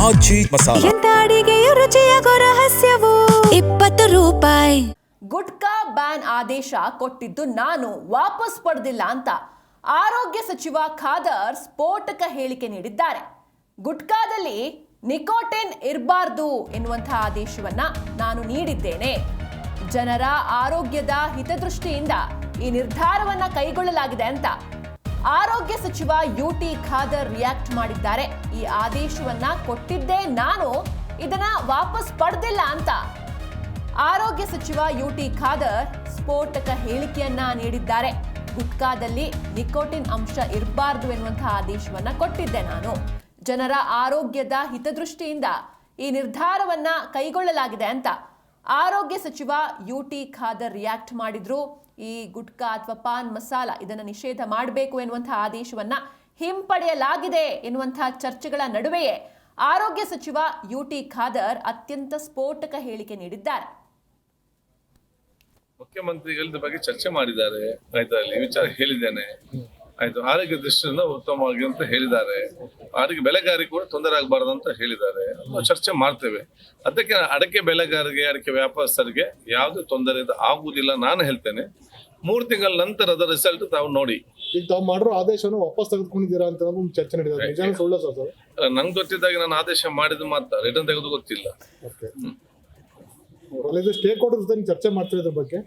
ಆಚಿ ಮಸಾಲ. ಎಂತ ಅಡಿಗೆಯ ರುಚಿಯಾಗೋ ರಹಸ್ಯವು 20 ರೂಪಾಯಿ. ಗುಟ್ಕಾ ಬ್ಯಾನ್ ಆದೇಶ ಕೊಟ್ಟಿದ್ದು ನಾನು, ವಾಪಸ್ ಪಡೆದಿಲ್ಲ ಅಂತ ಆರೋಗ್ಯ ಸಚಿವ ಖಾದರ್ ಸ್ಫೋಟಕ ಹೇಳಿಕೆ ನೀಡಿದ್ದಾರೆ. ಗುಟ್ಕಾದಲ್ಲಿ ನಿಕೋಟಿನ್ ಇರಬಾರ್ದು ಎನ್ನುವಂತಹ ಆದೇಶವನ್ನ ನಾನು ನೀಡಿದ್ದೇನೆ. ಜನರ ಆರೋಗ್ಯದ ಹಿತದೃಷ್ಟಿಯಿಂದ ಈ ನಿರ್ಧಾರವನ್ನ ಕೈಗೊಳ್ಳಲಾಗಿದೆ ಅಂತ ಆರೋಗ್ಯ ಸಚಿವ ಯುಟಿ ಖಾದರ್ ರಿಯಾಕ್ಟ್ ಮಾಡಿದ್ದಾರೆ. ಈ ಆದೇಶವನ್ನ ಕೊಟ್ಟಿದ್ದೇ ನಾನು, ಇದನ್ನ ವಾಪಸ್ ಪಡೆದಿಲ್ಲ ಅಂತ ಆರೋಗ್ಯ ಸಚಿವ ಯುಟಿ ಖಾದರ್ ಸ್ಫೋಟಕ ಹೇಳಿಕೆಯನ್ನ ನೀಡಿದ್ದಾರೆ. ಗುಟ್ಕಾದಲ್ಲಿ ನಿಕೋಟಿನ್ ಅಂಶ ಇರಬಾರ್ದು ಎನ್ನುವಂತಹ ಆದೇಶವನ್ನ ಕೊಟ್ಟಿದ್ದೆ ನಾನು. ಜನರ ಆರೋಗ್ಯದ ಹಿತದೃಷ್ಟಿಯಿಂದ ಈ ನಿರ್ಧಾರವನ್ನ ಕೈಗೊಳ್ಳಲಾಗಿದೆ ಅಂತ ಆರೋಗ್ಯ ಸಚಿವ ಯುಟಿ ಖಾದರ್ ರಿಯಾಕ್ಟ್ ಮಾಡಿದ್ರು. ಈ ಗುಟ್ಕಾ ಅಥವಾ ಪಾನ್ ಮಸಾಲ ಇದನ್ನು ನಿಷೇಧ ಮಾಡಬೇಕು ಎನ್ನುವಂತಹ ಆದೇಶವನ್ನ ಹಿಂಪಡೆಯಲಾಗಿದೆ ಎನ್ನುವಂತಹ ಚರ್ಚೆಗಳ ನಡುವೆಯೇ ಆರೋಗ್ಯ ಸಚಿವ ಯುಟಿ ಖಾದರ್ ಅತ್ಯಂತ ಸ್ಫೋಟಕ ಹೇಳಿಕೆ ನೀಡಿದ್ದಾರೆ. ಮುಖ್ಯಮಂತ್ರಿಗಳ ಬಗ್ಗೆ ಚರ್ಚೆ ಮಾಡಿದ್ದಾರೆ. ಆಯ್ತಾ, ಇಲ್ಲಿ ವಿಚಾರ ಹೇಳಿದ್ದೇನೆ. ಆಯ್ತು, ಆರೋಗ್ಯ ದೃಷ್ಟಿಯಿಂದ ಉತ್ತಮವಾಗಿ ಅಂತ ಹೇಳಿದ್ದಾರೆ. ಆರೋಗ್ಯ ಬೆಳೆಗಾರರಿಗೆ ಕೂಡ ತೊಂದರೆ ಆಗಬಾರ್ದು ಅಂತ ಹೇಳಿದ್ದಾರೆ. ನಾವು ಚರ್ಚೆ ಮಾಡ್ತೇವೆ. ಅದಕ್ಕೆ ಅಡಕೆ ಬೆಳೆಗಾರರಿಗೆ, ಅಡಕೆ ವ್ಯಾಪಾರಸ್ಥರಿಗೆ ಯಾವುದೇ ತೊಂದರೆ ಆಗುವುದಿಲ್ಲ ನಾನು ಹೇಳ್ತೇನೆ. 3 ತಿಂಗಳ ನಂತರದ ರಿಸಲ್ಟ್ ತಾವು ನೋಡಿ. ಈಗ ತಾವು ಮಾಡಿರೋ ಆದೇಶವನ್ನು ವಾಪಸ್ ತೆಗೆದುಕೊಂಡಿದ್ದೀರಾ ಅಂತ ಚರ್ಚೆ ನಡೆದಿದೆ. ನಿಜಾನೇ ಸುಳ್ಳು ಸರ್? ನಂಗೆ ಗೊತ್ತಿದ್ದಾಗ ನಾನು ಆದೇಶ ಮಾಡಿದ್ದು ಮಾತ್ರ, ರಿಟರ್ನ್ ತೆಗೆದು ಗೊತ್ತಿಲ್ಲ. ಸ್ಟೇಕ್ ಹೋಲ್ಡರ್ಸ್ ಜೊತೆ ಚರ್ಚೆ ಮಾಡ್ತಿರೋದ್ರ ಬಗ್ಗೆ,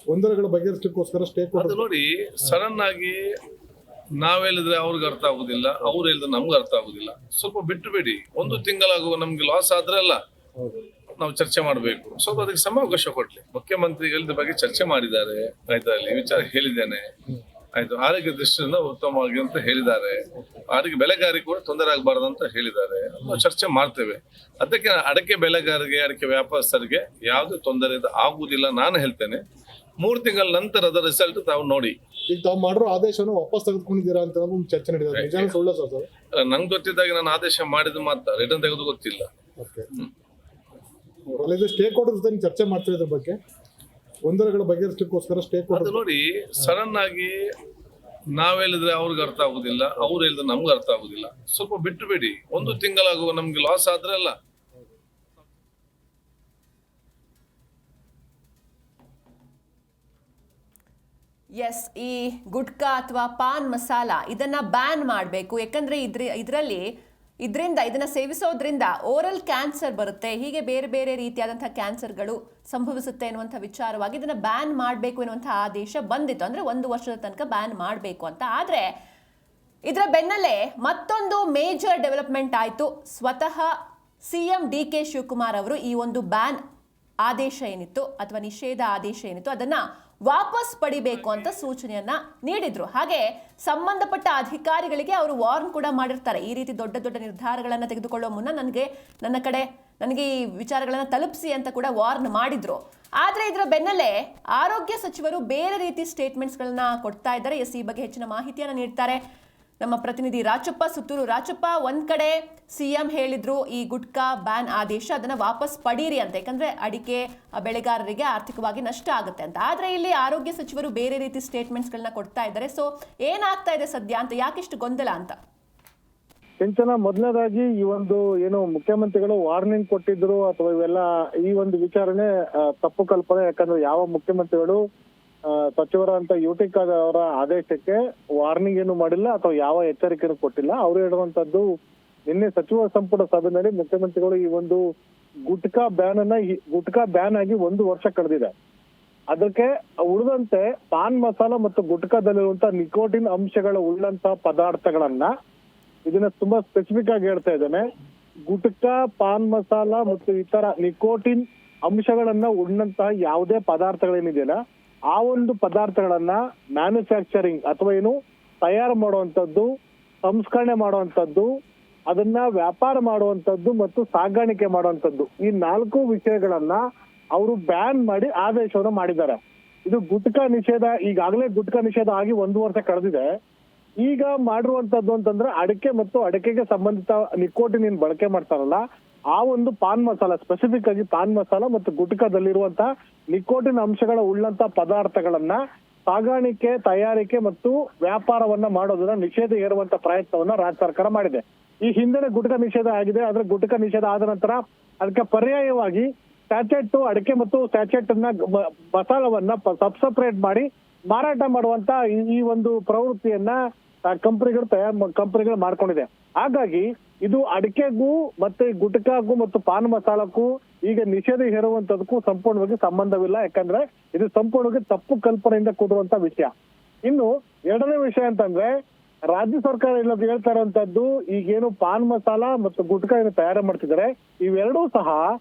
ಗೊಂದಲಗಳ ಬಗೆಹರಿಸಲಿಕ್ಕೋಸ್ಕರ ಸ್ಟೇಕ್ ಹೋಲ್ಡರ್ ನೋಡಿ, ಸಡನ್ ಆಗಿ ನಾವ್ ಹೇಳಿದ್ರೆ ಅವ್ರಿಗೆ ಅರ್ಥ ಆಗುದಿಲ್ಲ, ಅವ್ರು ಹೇಳಿದ್ರೆ ನಮ್ಗೆ ಅರ್ಥ ಆಗುದಿಲ್ಲ. ಸ್ವಲ್ಪ ಬಿಟ್ಟು ಬಿಡಿ. 1 ತಿಂಗಳಾಗುವ ನಮ್ಗೆ ಲಾಸ್ ಆದ್ರೆ ಅಲ್ಲ ನಾವು ಚರ್ಚೆ ಮಾಡಬೇಕು. ಸ್ವಲ್ಪ ಅದಕ್ಕೆ ಸಮಯಾವಕಾಶ ಕೊಡ್ಲಿ. ಮುಖ್ಯಮಂತ್ರಿಗಳ ಬಗ್ಗೆ ಚರ್ಚೆ ಮಾಡಿದ್ದಾರೆ. ಆಯ್ತಾ, ಇಲ್ಲಿ ವಿಚಾರ ಹೇಳಿದ್ದೇನೆ. ಆಯ್ತು, ಆರೋಗ್ಯ ದೃಷ್ಟಿಯಿಂದ ಉತ್ತಮವಾಗಿ ಅಂತ ಹೇಳಿದ್ದಾರೆ. ಆರೋಗ್ಯ ಬೆಳೆಗಾರರಿಗೆ ಕೂಡ ತೊಂದರೆ ಆಗಬಾರ್ದು ಅಂತ ಹೇಳಿದ್ದಾರೆ. ನಾವು ಚರ್ಚೆ ಮಾಡ್ತೇವೆ. ಅದಕ್ಕೆ ಅಡಕೆ ಬೆಳೆಗಾರರಿಗೆ, ಅಡಕೆ ವ್ಯಾಪಾರಸ್ಥರಿಗೆ ಯಾವುದೇ ತೊಂದರೆ ಆಗುವುದಿಲ್ಲ ನಾನು ಹೇಳ್ತೇನೆ. 3 ತಿಂಗಳ ನಂತರದ ರಿಸಲ್ಟ್ ತಾವು ನೋಡಿ. ಈಗ ತಾವು ಮಾಡಿರೋ ಆದೇಶವನ್ನು ವಾಪಸ್ ತೆಗೆದುಕೊಂಡಿದ್ದೀರಾ ಅಂತ ಚರ್ಚೆ ನಡೆದಿದೆ. ನಿಜಾನೇ ಸುಳ್ಳು ಸರ್? ನಂಗೆ ಗೊತ್ತಿದ್ದಾಗ ನಾನು ಆದೇಶ ಮಾಡಿದ್ದು ಮಾತ್ರ, ರಿಟರ್ನ್ ತೆಗೆದು ಗೊತ್ತಿಲ್ಲ. ಸ್ಟೇಕ್ ಹೋಲ್ಡರ್ಸ್ ಜೊತೆ ಚರ್ಚೆ ಮಾಡ್ತಿರೋದ್ರ ಬಗ್ಗೆ, ಗೊಂದಲಗಳ ಬಗೆಹರಿಸಲಿಕ್ಕೋಸ್ಕರ ಸ್ಟೇಕ್ ಹೋಲ್ಡರ್ ನೋಡಿ, ಸಡನ್ ಆಗಿ ನಾವ್ ಹೇಳಿದ್ರೆ ಅವ್ರಿಗೆ ಅರ್ಥ ಆಗುದಿಲ್ಲ, ಅವ್ರು ಹೇಳಿದ್ರೆ ನಮ್ಗೆ ಅರ್ಥ ಆಗುದಿಲ್ಲ. ಸ್ವಲ್ಪ ಬಿಟ್ಟು ಬಿಡಿ. 1 ತಿಂಗಳಾಗುವ ನಮ್ಗೆ ಲಾಸ್ ಆದ್ರೆ ಅಲ್ಲ. ಎಸ್, ಈ ಗುಟ್ಕಾ ಅಥವಾ ಪಾನ್ ಮಸಾಲ ಇದನ್ನ ಬ್ಯಾನ್ ಮಾಡಬೇಕು. ಯಾಕಂದ್ರೆ ಇದನ್ನ ಸೇವಿಸೋದ್ರಿಂದ ಓರಲ್ ಕ್ಯಾನ್ಸರ್ ಬರುತ್ತೆ, ಹೀಗೆ ಬೇರೆ ಬೇರೆ ರೀತಿಯಾದಂತಹ ಕ್ಯಾನ್ಸರ್ಗಳು ಸಂಭವಿಸುತ್ತೆ ಎನ್ನುವಂಥ ವಿಚಾರವಾಗಿ ಇದನ್ನ ಬ್ಯಾನ್ ಮಾಡಬೇಕು ಎನ್ನುವಂತಹ ಆದೇಶ ಬಂದಿತ್ತು. ಅಂದ್ರೆ 1 ವರ್ಷದ ತನಕ ಬ್ಯಾನ್ ಮಾಡಬೇಕು ಅಂತ. ಆದ್ರೆ ಇದರ ಬೆನ್ನಲ್ಲೇ ಮತ್ತೊಂದು ಮೇಜರ್ ಡೆವಲಪ್ಮೆಂಟ್ ಆಯಿತು. ಸ್ವತಃ ಸಿಎಂ ಡಿ.ಕೆ. ಶಿವಕುಮಾರ್ ಅವರು ಈ ಒಂದು ಬ್ಯಾನ್ ಆದೇಶ ಏನಿತ್ತು ಅಥವಾ ನಿಷೇಧ ಆದೇಶ ಏನಿತ್ತು ಅದನ್ನ ವಾಪಸ್ ಪಡಿಬೇಕು ಅಂತ ಸೂಚನೆಯನ್ನ ನೀಡಿದ್ರು. ಹಾಗೆ ಸಂಬಂಧಪಟ್ಟ ಅಧಿಕಾರಿಗಳಿಗೆ ಅವರು ವಾರ್ನ್ ಕೂಡ ಮಾಡಿರ್ತಾರೆ. ಈ ರೀತಿ ದೊಡ್ಡ ದೊಡ್ಡ ನಿರ್ಧಾರಗಳನ್ನು ತೆಗೆದುಕೊಳ್ಳುವ ಮುನ್ನ ನನಗೆ ಈ ವಿಚಾರಗಳನ್ನು ತಲುಪಿಸಿ ಅಂತ ಕೂಡ ವಾರ್ನ್ ಮಾಡಿದ್ರು. ಆದ್ರೆ ಇದರ ಬೆನ್ನಲ್ಲೇ ಆರೋಗ್ಯ ಸಚಿವರು ಬೇರೆ ರೀತಿ ಸ್ಟೇಟ್ಮೆಂಟ್ಸ್ಗಳನ್ನ ಕೊಡ್ತಾ ಇದ್ದಾರೆ. ಈ ಬಗ್ಗೆ ಹೆಚ್ಚಿನ ಮಾಹಿತಿಯನ್ನು ನೀಡ್ತಾರೆ ನಮ್ಮ ಪ್ರತಿನಿಧಿ ರಾಚಪ್ಪ ಸುತ್ತೂರು. ರಾಚಪ್ಪ, ಒಂದ್ ಕಡೆ ಸಿಎಂ ಹೇಳಿದ್ರು ಈ ಗುಟ್ಕಾ ಬ್ಯಾನ್ ಆದೇಶ ಅದನ್ನ ವಾಪಸ್ ಪಡೀರಿ ಅಂತ, ಯಾಕಂದ್ರೆ ಅಡಿಕೆ ಬೆಳೆಗಾರರಿಗೆ ಆರ್ಥಿಕವಾಗಿ ನಷ್ಟ ಆಗುತ್ತೆ ಅಂತ. ಆದ್ರೆ ಇಲ್ಲಿ ಆರೋಗ್ಯ ಸಚಿವರು ಬೇರೆ ರೀತಿ ಸ್ಟೇಟ್ಮೆಂಟ್ಸ್ಗಳನ್ನ ಕೊಡ್ತಾ ಇದ್ದಾರೆ. ಸೊ ಏನಾಗ್ತಾ ಇದೆ ಸದ್ಯ ಅಂತ, ಯಾಕಿಷ್ಟು ಗೊಂದಲ ಅಂತ? ಸಿಂಚನ, ಮೊದಲನೇದಾಗಿ ಈ ಒಂದು ಏನು ಮುಖ್ಯಮಂತ್ರಿಗಳು ವಾರ್ನಿಂಗ್ ಕೊಟ್ಟಿದ್ರು ಅಥವಾ ಇವೆಲ್ಲ ಈ ಒಂದು ವಿಚಾರಣೆ ತಪ್ಪು ಕಲ್ಪನೆ. ಯಾಕಂದ್ರೆ ಯಾವ ಮುಖ್ಯಮಂತ್ರಿಗಳು ಸಚಿವರಂತ ಯುಟಿ ಖಾದರ್ ಅವರ ಆದೇಶಕ್ಕೆ ವಾರ್ನಿಂಗ್ ಏನು ಮಾಡಿಲ್ಲ ಅಥವಾ ಯಾವ ಎಚ್ಚರಿಕೆಯನ್ನು ಕೊಟ್ಟಿಲ್ಲ. ಅವರು ಹೇಳುವಂತದ್ದು, ನಿನ್ನೆ ಸಚಿವ ಸಂಪುಟ ಸಭೆಯಲ್ಲಿ ಮುಖ್ಯಮಂತ್ರಿಗಳು ಈ ಒಂದು ಗುಟ್ಕಾ ಬ್ಯಾನ್ ಆಗಿ 1 ವರ್ಷ ಕಳೆದಿದೆ. ಅದಕ್ಕೆ ಉಳಿದಂತೆ ಪಾನ್ ಮಸಾಲ ಮತ್ತು ಗುಟ್ಕಾದಲ್ಲಿರುವಂತಹ ನಿಕೋಟಿನ್ ಅಂಶಗಳ ಉಳ್ಳಂತಹ ಪದಾರ್ಥಗಳನ್ನ, ಇದನ್ನ ತುಂಬಾ ಸ್ಪೆಸಿಫಿಕ್ ಆಗಿ ಹೇಳ್ತಾ ಇದ್ದೇನೆ, ಗುಟ್ಕಾ, ಪಾನ್ ಮಸಾಲ ಮತ್ತು ಇತರ ನಿಕೋಟಿನ್ ಅಂಶಗಳನ್ನ ಉಳ್ಳಂತಹ ಯಾವುದೇ ಪದಾರ್ಥಗಳೇನಿದೆಯಲ್ಲ ಆ ಒಂದು ಪದಾರ್ಥಗಳನ್ನ ಮ್ಯಾನುಫ್ಯಾಕ್ಚರಿಂಗ್ ಅಥವಾ ಏನು ತಯಾರು ಮಾಡುವಂತದ್ದು, ಸಂಸ್ಕರಣೆ ಮಾಡುವಂತದ್ದು, ಅದನ್ನ ವ್ಯಾಪಾರ ಮಾಡುವಂತದ್ದು ಮತ್ತು ಸಾಗಾಣಿಕೆ ಮಾಡುವಂತದ್ದು, ಈ 4 ವಿಷಯಗಳನ್ನ ಅವರು ಬ್ಯಾನ್ ಮಾಡಿ ಆದೇಶವನ್ನು ಮಾಡಿದ್ದಾರೆ. ಇದು ಗುಟ್ಕಾ ನಿಷೇಧ, ಈಗಾಗಲೇ ಗುಟ್ಕಾ ನಿಷೇಧ ಆಗಿ 1 ವರ್ಷ ಕಳೆದಿದೆ. ಈಗ ಮಾಡಿರುವಂತದ್ದು ಅಂತಂದ್ರೆ ಅಡಿಕೆ ಮತ್ತು ಅಡಿಕೆಗೆ ಸಂಬಂಧಿತ ನಿಕೋಟಿನ್ ಏನ್ ಬಳಕೆ ಮಾಡ್ತಾರಲ್ಲ ಆ ಒಂದು ಪಾನ್ ಮಸಾಲ, ಸ್ಪೆಸಿಫಿಕ್ ಆಗಿ ಪಾನ್ ಮಸಾಲ ಮತ್ತು ಗುಟ್ಕಾದಲ್ಲಿರುವಂತಹ ನಿಕೋಟಿನ್ ಅಂಶಗಳ ಉಳ್ಳಂತ ಪದಾರ್ಥಗಳನ್ನ ಸಾಗಾಣಿಕೆ, ತಯಾರಿಕೆ ಮತ್ತು ವ್ಯಾಪಾರವನ್ನ ಮಾಡೋದನ್ನ ನಿಷೇಧ ಹೇರುವಂತ ಪ್ರಯತ್ನವನ್ನ ರಾಜ್ಯ ಸರ್ಕಾರ ಮಾಡಿದೆ. ಈ ಹಿಂದೆ ಗುಟ್ಕಾ ನಿಷೇಧ ಆಗಿದೆ. ಆದ್ರೆ ಗುಟ್ಕಾ ನಿಷೇಧ ಆದ ನಂತರ ಅದಕ್ಕೆ ಪರ್ಯಾಯವಾಗಿ ಸ್ಯಾಚೆಟ್ ಅಡಿಕೆ ಮತ್ತು ಸ್ಯಾಚೆಟ್ ಅನ್ನ ಮಸಾಲವನ್ನ ಸಪ್ರೇಟ್ ಮಾಡಿ ಮಾರಾಟ ಮಾಡುವಂತ ಈ ಒಂದು ಪ್ರವೃತ್ತಿಯನ್ನ ಕಂಪನಿಗಳು ಮಾಡ್ಕೊಂಡಿದೆ. ಹಾಗಾಗಿ ಇದು ಅಡಿಕೆಗೂ ಮತ್ತೆ ಗುಟ್ಕಾಗೂ ಮತ್ತು ಪಾನ್ ಮಸಾಲಕ್ಕೂ ಈಗ ನಿಷೇಧ ಹೇರುವಂತದಕ್ಕೂ ಸಂಪೂರ್ಣವಾಗಿ ಸಂಬಂಧವಿಲ್ಲ. ಯಾಕಂದ್ರೆ ಇದು ಸಂಪೂರ್ಣವಾಗಿ ತಪ್ಪು ಕಲ್ಪನೆಯಿಂದ ಕೂಡುವಂತ ವಿಷಯ. ಇನ್ನು ಎರಡನೇ ವಿಷಯ ಅಂತಂದ್ರೆ ರಾಜ್ಯ ಸರ್ಕಾರ ಇಲ್ಲದ ಹೇಳ್ತಾ ಇರುವಂತದ್ದು ಈಗೇನು ಪಾನ್ ಮಸಾಲ ಮತ್ತು ಗುಟ್ಕಾ ಏನು ತಯಾರು ಮಾಡ್ತಿದ್ದಾರೆ ಇವೆರಡೂ ಸಹ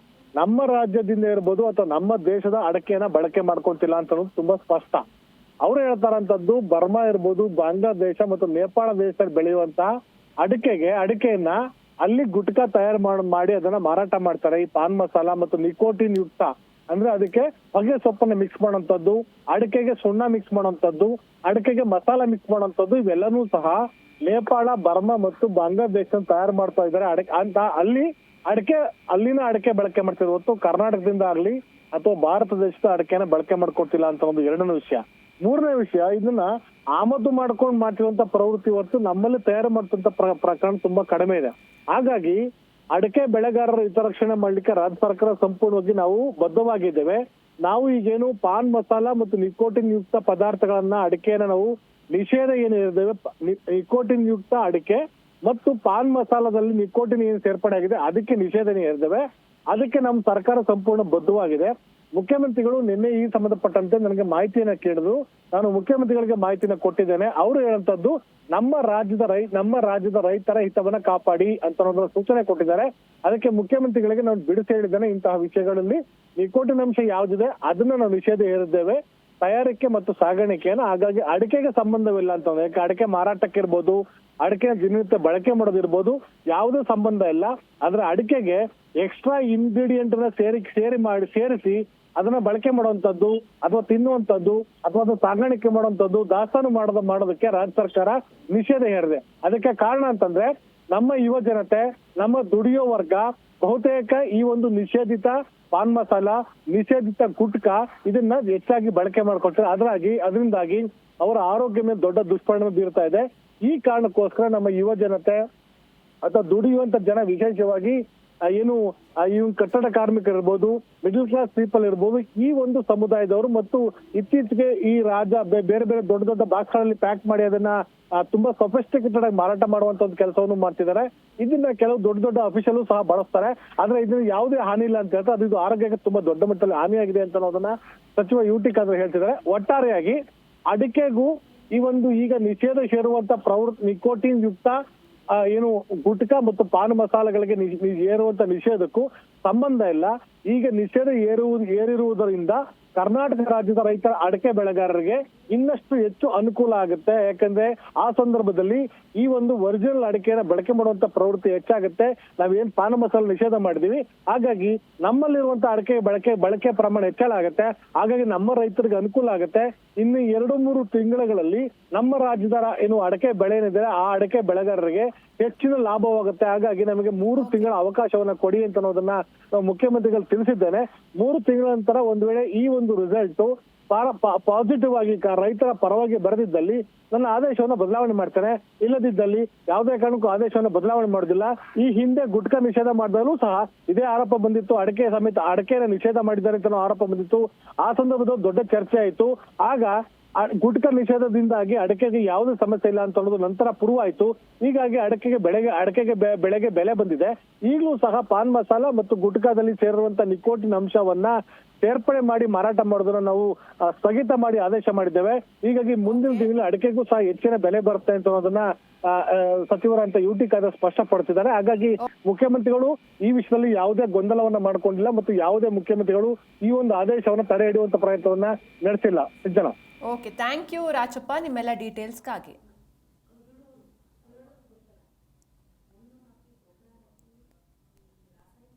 ನಮ್ಮ ರಾಜ್ಯದಿಂದ ಇರ್ಬೋದು ಅಥವಾ ನಮ್ಮ ದೇಶದ ಅಡಕೆಯನ್ನ ಬಳಕೆ ಮಾಡ್ಕೊಂತಿಲ್ಲ ಅಂತ ಅನ್ನೋದು ತುಂಬಾ ಸ್ಪಷ್ಟ. ಅವ್ರು ಹೇಳ್ತಾರಂತದ್ದು ಬರ್ಮಾ ಇರ್ಬೋದು, ಬಾಂಗ್ಲಾದೇಶ ಮತ್ತು ನೇಪಾಳ ದೇಶದಲ್ಲಿ ಬೆಳೆಯುವಂತ ಅಡಿಕೆಯನ್ನ ಅಲ್ಲಿ ಗುಟ್ಕಾ ತಯಾರು ಮಾಡಿ ಅದನ್ನ ಮಾರಾಟ ಮಾಡ್ತಾರೆ. ಈ ಪಾನ್ ಮಸಾಲ ಮತ್ತು ನಿಕೋಟಿನ್ ಯುಕ್ತ ಅಂದ್ರೆ ಅದಕ್ಕೆ ಹೊಗೆ ಸೊಪ್ಪನ್ನ ಮಿಕ್ಸ್ ಮಾಡೋಂಥದ್ದು, ಅಡಿಕೆಗೆ ಸುಣ್ಣ ಮಿಕ್ಸ್ ಮಾಡೋಂಥದ್ದು, ಅಡಿಕೆಗೆ ಮಸಾಲ ಮಿಕ್ಸ್ ಮಾಡೋಂಥದ್ದು ಇವೆಲ್ಲನೂ ಸಹ ನೇಪಾಳ, ಬರ್ಮಾ ಮತ್ತು ಬಾಂಗ್ಲಾದೇಶ ತಯಾರು ಮಾಡ್ತಾ ಇದ್ದಾರೆ. ಅಲ್ಲಿನ ಅಡಿಕೆ ಬಳಕೆ ಮಾಡ್ತಿದ್ರು ಹೊತ್ತು ಕರ್ನಾಟಕದಿಂದ ಆಗ್ಲಿ ಅಥವಾ ಭಾರತ ದೇಶದ ಅಡಿಕೆನ ಬಳಕೆ ಮಾಡ್ಕೊಡ್ತಿಲ್ಲ ಅಂತ ಒಂದು ಎರಡನೇ ವಿಷಯ. ಮೂರನೇ ವಿಷಯ, ಇದನ್ನ ಆಮದು ಮಾಡ್ಕೊಂಡು ಮಾಡ್ತಿರುವಂತ ಪ್ರವೃತ್ತಿ ಹೊತ್ತು ನಮ್ಮಲ್ಲಿ ತಯಾರು ಮಾಡ್ತಂತ ಪ್ರಕರಣ ತುಂಬಾ ಕಡಿಮೆ ಇದೆ. ಹಾಗಾಗಿ ಅಡಿಕೆ ಬೆಳೆಗಾರರ ಹಿತರಕ್ಷಣೆ ಮಾಡ್ಲಿಕ್ಕೆ ರಾಜ್ಯ ಸರ್ಕಾರ ಸಂಪೂರ್ಣವಾಗಿ ನಾವು ಬದ್ಧವಾಗಿದ್ದೇವೆ. ನಾವು ಈಗೇನು ಪಾನ್ ಮಸಾಲ ಮತ್ತು ನಿಕೋಟಿನ್ ಯುಕ್ತ ಪದಾರ್ಥಗಳನ್ನ ಅಡಿಕೆಯನ್ನ ನಾವು ನಿಷೇಧ ಏನು ಇರ್ತೇವೆ, ನಿಕೋಟಿನ್ ಯುಕ್ತ ಅಡಿಕೆ ಮತ್ತು ಪಾನ್ ಮಸಾಲದಲ್ಲಿ ನಿಕೋಟಿನ್ ಏನು ಸೇರ್ಪಡೆ ಆಗಿದೆ ಅದಕ್ಕೆ ನಿಷೇಧನೆ ಇರ್ತೇವೆ. ಅದಕ್ಕೆ ನಮ್ಮ ಸರ್ಕಾರ ಸಂಪೂರ್ಣ ಬದ್ಧವಾಗಿದೆ. ಮುಖ್ಯಮಂತ್ರಿಗಳು ನಿನ್ನೆ ಈ ಸಂಬಂಧಪಟ್ಟಂತೆ ನನಗೆ ಮಾಹಿತಿಯನ್ನ ಕೇಳಿದ್ರು. ನಾನು ಮುಖ್ಯಮಂತ್ರಿಗಳಿಗೆ ಮಾಹಿತಿನ ಕೊಟ್ಟಿದ್ದೇನೆ. ಅವರು ಹೇಳುವಂತದ್ದು ನಮ್ಮ ರಾಜ್ಯದ ರೈತರ ಹಿತವನ್ನ ಕಾಪಾಡಿ ಅಂತ ಅನ್ನೋದನ್ನ ಸೂಚನೆ ಕೊಟ್ಟಿದ್ದಾರೆ. ಅದಕ್ಕೆ ಮುಖ್ಯಮಂತ್ರಿಗಳಿಗೆ ನಾನು ಬಿಡಿಸಿ ಹೇಳಿದ್ದೇನೆ, ಇಂತಹ ವಿಷಯಗಳಲ್ಲಿ ನಿಕೋಟಿನ್ ಅಂಶ ಯಾವ್ದಿದೆ ಅದನ್ನ ನಾವು ನಿಷೇಧ ಹೇರಿದ್ದೇವೆ, ತಯಾರಿಕೆ ಮತ್ತು ಸಾಗಾಣಿಕೆಯನ್ನ. ಹಾಗಾಗಿ ಅಡಿಕೆಗೆ ಸಂಬಂಧವಿಲ್ಲ ಅಂತ. ಯಾಕೆ ಅಡಿಕೆ ಮಾರಾಟಕ್ಕೆ ಇರ್ಬೋದು, ಅಡಿಕೆ ದಿನನಿತ್ಯ ಬಳಕೆ ಮಾಡೋದಿರ್ಬೋದು, ಯಾವುದೇ ಸಂಬಂಧ ಇಲ್ಲ. ಆದ್ರೆ ಅಡಿಕೆಗೆ ಎಕ್ಸ್ಟ್ರಾ ಇಂಗ್ರೀಡಿಯೆಂಟ್ ನ ಸೇರಿಸಿ ಅದನ್ನ ಬಳಕೆ ಮಾಡುವಂತದ್ದು ಅಥವಾ ತಿನ್ನುವಂತದ್ದು ಅಥವಾ ಅದು ಸಾಗಾಣಿಕೆ ಮಾಡುವಂತದ್ದು, ದಾಸ್ತಾನು ಮಾಡೋದಕ್ಕೆ ರಾಜ್ಯ ಸರ್ಕಾರ ನಿಷೇಧ ಹೇರಿದೆ. ಅದಕ್ಕೆ ಕಾರಣ ಅಂತಂದ್ರೆ ನಮ್ಮ ಯುವ ಜನತೆ, ನಮ್ಮ ದುಡಿಯೋ ವರ್ಗ ಬಹುತೇಕ ಈ ಒಂದು ನಿಷೇಧಿತ ಪಾನ್ ಮಸಾಲ, ನಿಷೇಧಿತ ಗುಟ್ಕಾ ಇದನ್ನ ಹೆಚ್ಚಾಗಿ ಬಳಕೆ ಮಾಡ್ಕೊಳ್ತಾರೆ. ಅದರಿಂದಾಗಿ ಅವರ ಆರೋಗ್ಯ ಮೇಲೆ ದೊಡ್ಡ ದುಷ್ಪರಿಣಾಮ ಬೀರ್ತಾ ಇದೆ. ಈ ಕಾರಣಕ್ಕೋಸ್ಕರ ನಮ್ಮ ಯುವ ಜನತೆ ಅಥವಾ ದುಡಿಯುವಂತ ಜನ, ವಿಶೇಷವಾಗಿ ಕಟ್ಟಡ ಕಾರ್ಮಿಕರಿರ್ಬೋದು, ಮಿಡಲ್ ಕ್ಲಾಸ್ ಪೀಪಲ್ ಇರ್ಬೋದು, ಈ ಒಂದು ಸಮುದಾಯದವರು ಮತ್ತು ಇತ್ತೀಚೆಗೆ ಈ ಬೇರೆ ಬೇರೆ ದೊಡ್ಡ ದೊಡ್ಡ ಬಾಕ್ಸ್ಗಳಲ್ಲಿ ಪ್ಯಾಕ್ ಮಾಡಿ ಅದನ್ನ ತುಂಬಾ ಸೊಫಿಸ್ಟಿಕೇಟೆಡ್ ಆಗಿ ಮಾರಾಟ ಮಾಡುವಂತ ಒಂದು ಕೆಲಸವನ್ನು ಮಾಡ್ತಿದ್ದಾರೆ. ಇದನ್ನ ಕೆಲವು ದೊಡ್ಡ ದೊಡ್ಡ ಅಫಿಷಿಯಲ್ ಸಹ ಬಳಸ್ತಾರೆ. ಆದ್ರೆ ಇದನ್ನ ಯಾವುದೇ ಹಾನಿ ಇಲ್ಲ ಅಂತ ಹೇಳ್ತಾರೆ. ಅದು ಆರೋಗ್ಯಕ್ಕೆ ತುಂಬಾ ದೊಡ್ಡ ಮಟ್ಟದಲ್ಲಿ ಹಾನಿಯಾಗಿದೆ ಅಂತ ಅನ್ನೋದನ್ನ ಸಚಿವ UT ಖಾದರ್ ಹೇಳ್ತಿದ್ದಾರೆ. ಒಟ್ಟಾರೆಯಾಗಿ ಅಡಿಕೆಗೂ ಈ ಒಂದು ಈಗ ನಿಷೇಧ ಹೇರುವಂತ ನಿಕೋಟಿನ್ ಯುಕ್ತ ಗುಟ್ಕಾ ಮತ್ತು ಪಾನ್ ಮಸಾಲೆಗಳಿಗೆ ಏರುವಂತ ನಿಷೇಧಕ್ಕೂ ಸಂಬಂಧ ಇಲ್ಲ. ಈಗ ನಿಷೇಧ ಏರಿರುವುದರಿಂದ ಕರ್ನಾಟಕ ರಾಜ್ಯದ ರೈತರ ಅಡಿಕೆ ಬೆಳೆಗಾರರಿಗೆ ಇನ್ನಷ್ಟು ಹೆಚ್ಚು ಅನುಕೂಲ ಆಗುತ್ತೆ. ಯಾಕಂದ್ರೆ ಆ ಸಂದರ್ಭದಲ್ಲಿ ಈ ಒಂದು ಒರಿಜಿನಲ್ ಅಡಿಕೆನ ಬಳಕೆ ಮಾಡುವಂತ ಪ್ರವೃತ್ತಿ ಹೆಚ್ಚಾಗುತ್ತೆ. ನಾವೇನ್ ಪಾನ್ ಮಸಾಲ ನಿಷೇಧ ಮಾಡಿದೀವಿ, ಹಾಗಾಗಿ ನಮ್ಮಲ್ಲಿರುವಂತ ಅಡಿಕೆ ಬಳಕೆ ಪ್ರಮಾಣ ಹೆಚ್ಚಳ ಆಗುತ್ತೆ. ಹಾಗಾಗಿ ನಮ್ಮ ರೈತರಿಗೆ ಅನುಕೂಲ ಆಗುತ್ತೆ. ಇನ್ನು 2-3 ತಿಂಗಳಲ್ಲಿ ನಮ್ಮ ರಾಜ್ಯದ ಅಡಿಕೆ ಬೆಳೆ ಏನಿದೆ ಆ ಅಡಿಕೆ ಬೆಳೆಗಾರರಿಗೆ ಹೆಚ್ಚಿನ ಲಾಭವಾಗುತ್ತೆ. ಹಾಗಾಗಿ ನಮಗೆ 3 ತಿಂಗಳ ಅವಕಾಶವನ್ನ ಕೊಡಿ ಅಂತ ಅನ್ನೋದನ್ನ ನಾವು ಮುಖ್ಯಮಂತ್ರಿಗಳು ತಿಳಿಸಿದ್ದೇನೆ. 3 ತಿಂಗಳ ನಂತರ ಒಂದು ವೇಳೆ ಈ ಒಂದು ರಿಸಲ್ಟ್ ಪಾಸಿಟಿವ್ ಆಗಿ ರೈತರ ಪರವಾಗಿ ಬರೆದಿದ್ದಲ್ಲಿ ನನ್ನ ಆದೇಶವನ್ನ ಬದಲಾವಣೆ ಮಾಡ್ತೇನೆ. ಇಲ್ಲದಿದ್ದಲ್ಲಿ ಯಾವುದೇ ಕಾರಣಕ್ಕೂ ಆದೇಶವನ್ನ ಬದಲಾವಣೆ ಮಾಡೋದಿಲ್ಲ. ಈ ಹಿಂದೆ ಗುಟ್ಕಾ ನಿಷೇಧ ಮಾಡಿದಾಗಲೂ ಸಹ ಇದೇ ಆರೋಪ ಬಂದಿತ್ತು. ಅಡಿಕೆ ಸಮೇತ ಅಡಿಕೆನ ನಿಷೇಧ ಮಾಡಿದ್ದಾರೆ ಅಂತ ಆರೋಪ ಬಂದಿತ್ತು. ಆ ಸಂದರ್ಭದಲ್ಲಿ ದೊಡ್ಡ ಚರ್ಚೆ ಆಯ್ತು. ಆಗ ಗುಟ್ಕಾ ನಿಷೇಧದಿಂದಾಗಿ ಅಡಿಕೆಗೆ ಯಾವುದೇ ಸಮಸ್ಯೆ ಇಲ್ಲ ಅಂತ ಅನ್ನೋದು ನಂತರ ಪ್ರೂವ್ ಆಯ್ತು. ಹೀಗಾಗಿ ಅಡಿಕೆಗೆ ಬೆಳೆಗೆ ಬೆಲೆ ಬಂದಿದೆ. ಈಗಲೂ ಸಹ ಪಾನ್ ಮಸಾಲ ಮತ್ತು ಗುಟ್ಕಾದಲ್ಲಿ ಸೇರಿರುವಂತ ನಿಕೋಟಿನ್ ಅಂಶವನ್ನ ಸೇರ್ಪಡೆ ಮಾಡಿ ಮಾರಾಟ ಮಾಡೋದನ್ನ ನಾವು ಸ್ಥಗಿತ ಮಾಡಿ ಆದೇಶ ಮಾಡಿದ್ದೇವೆ. ಹೀಗಾಗಿ ಮುಂದಿನ ತಿಂಗಳು ಅಡಿಕೆಗೂ ಸಹ ಹೆಚ್ಚಿನ ಬೆಲೆ ಬರುತ್ತೆ ಅಂತ ಅನ್ನೋದನ್ನ ಸಚಿವರಂತ UT ಖಾದರ್ ಸ್ಪಷ್ಟಪಡಿಸಿದ್ದಾರೆ. ಹಾಗಾಗಿ ಮುಖ್ಯಮಂತ್ರಿಗಳು ಈ ವಿಷಯದಲ್ಲಿ ಯಾವುದೇ ಗೊಂದಲವನ್ನ ಮಾಡ್ಕೊಂಡಿಲ್ಲ ಮತ್ತು ಯಾವುದೇ ಮುಖ್ಯಮಂತ್ರಿಗಳು ಈ ಒಂದು ಆದೇಶವನ್ನ ತಡೆ ಹಿಡಿಯುವಂತ ಪ್ರಯತ್ನವನ್ನ ನಡೆಸಿಲ್ಲ. ಓಕೆ, ಥ್ಯಾಂಕ್ ಯು ರಾಜಪ್ಪ ನಿಮ್ಮೆಲ್ಲ ಡೀಟೇಲ್ಸ್ಗಾಗಿ.